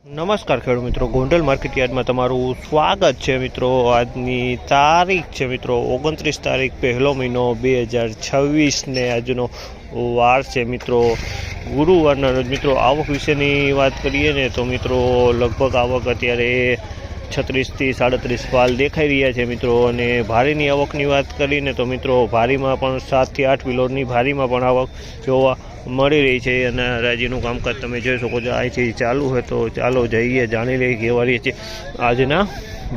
નમસ્કાર ખેડૂત મિત્રો, ગોંડલ માર્કેટ યાર્ડમાં તમારું સ્વાગત છે મિત્રો। આજની તારીખ છે મિત્રો 29 તારીખ 1લો મહિનો 2026 ને આજનો વાર છે મિત્રો ગુરુવારના રોજ। મિત્રો આવક વિશેની વાત કરીએ ને તો મિત્રો લગભગ આવક અત્યારે 36 થી 37 પાલ દેખાઈ રહ્યા છે મિત્રો। અને ભારીની આવકની વાત કરીને તો મિત્રો ભારીમાં પણ 7 થી 8 કિલોની ભારીમાં પણ આવક જોવા મળી રહી છે। અને રાજીનું કામકાજ તમે જોઈ શકો છો। અહીંથી ચાલુ હોય તો ચાલો જઈએ, જાણી લઈએ કેવા રહી છે આજના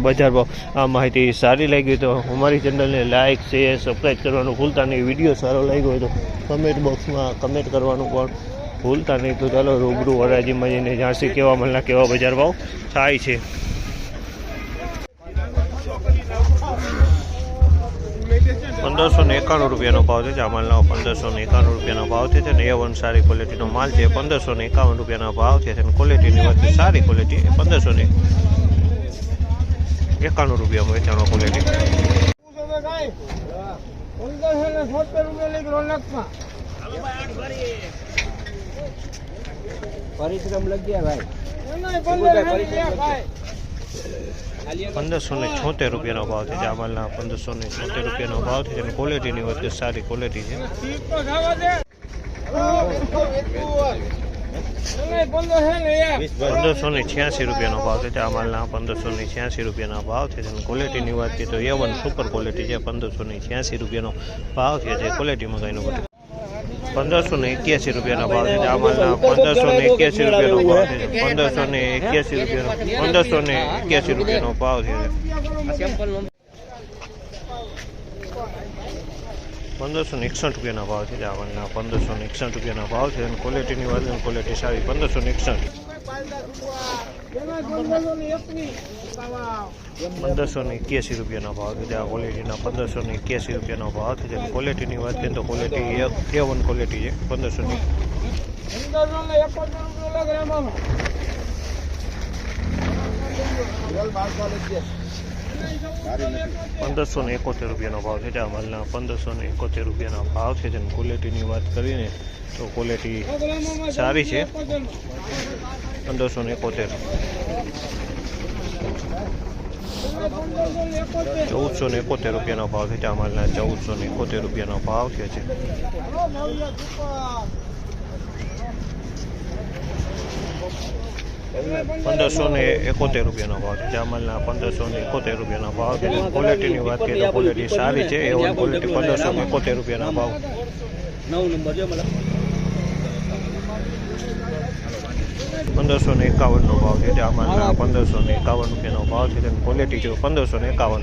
બજાર ભાવ। આ માહિતી સારી લાગી તો અમારી ચેનલને લાઇક શેર સબસ્ક્રાઈબ કરવાનું ભૂલતા નહીં। વિડીયો સારો લાગ્યો હોય તો કમેન્ટ બોક્સમાં કમેન્ટ કરવાનું પણ ભૂલતા નહીં। તો ચાલો રૂબરૂ હરાજીમાં જઈને જાણસી કેવા મળના કેવા બજાર ભાવ થાય છે। 1591 રૂપિયાનો ભાવ છે। આ માલનો 1591 રૂપિયાનો ભાવ છે અને A1 સારી ક્વોલિટીનો માલ છે। 1551 રૂપિયાનો ભાવ છે અને ક્વોલિટીની વાત સારી ક્વોલિટી 1591 રૂપિયામાં વેચાણો ક્વોલિટી। પરિશ્રમ લગ્યા ભાઈ 1576 રૂપિયાનો ભાવ છે। આ માલના 1576 રૂપિયાનો ભાવ છે અને ક્વોલિટીની વાત સારી ક્વોલિટી છે। 1586 રૂપિયાનો ભાવ છે। આ માલના 1586 રૂપિયાના ભાવ છે અને ક્વોલિટીની વાત કરીએ તો A1 સુપર ક્વોલિટી છે। 1586 રૂપિયાનો ભાવ છે જે ક્વોલિટીમાં કંઈનું ઘટે। 1581 રૂપિયાના ભાવ છે। આ માલના 1581 રૂપિયાનો ભાવ છે। 1581 રૂપિયાનો ભાવ છે। 1561 રૂપિયાના ભાવ છે। આ માલના 1561 રૂપિયાના ભાવ છે અને ક્વોલિટીની વાત ક્વોલિટી સારી 1561। 1581 રૂપિયાનો ભાવ છે। આ ક્વોલિટીના 1581 રૂપિયાનો ભાવ છે અને ક્વોલિટીની વાત કરીએ તો ક્વોલિટી A1 ક્વોલિટી છે। 1571 રૂપિયાનો ભાવ છે। આ માલના 1571 રૂપિયાના ભાવ છે અને ક્વોલિટીની વાત કરીને તો ક્વોલિટી સારી છે। 1571 1471 રૂપિયાનો ભાવ છે। આ માલના 1471 રૂપિયાનો ભાવ છે। 1571 રૂપિયાનો ભાવ છે। આ માલના 1571 રૂપિયાનો ભાવ છે। ક્વોલિટીની વાત કરીએ તો ક્વોલિટી સારી છે। A1 ક્વોલિટી 1571 રૂપિયાના ભાવ। 9 નંબર જો મને 1551 નો ભાવ છે। આ માલના 1551 રૂપિયાનો ભાવ છે અને ક્વોલિટી જો 1551।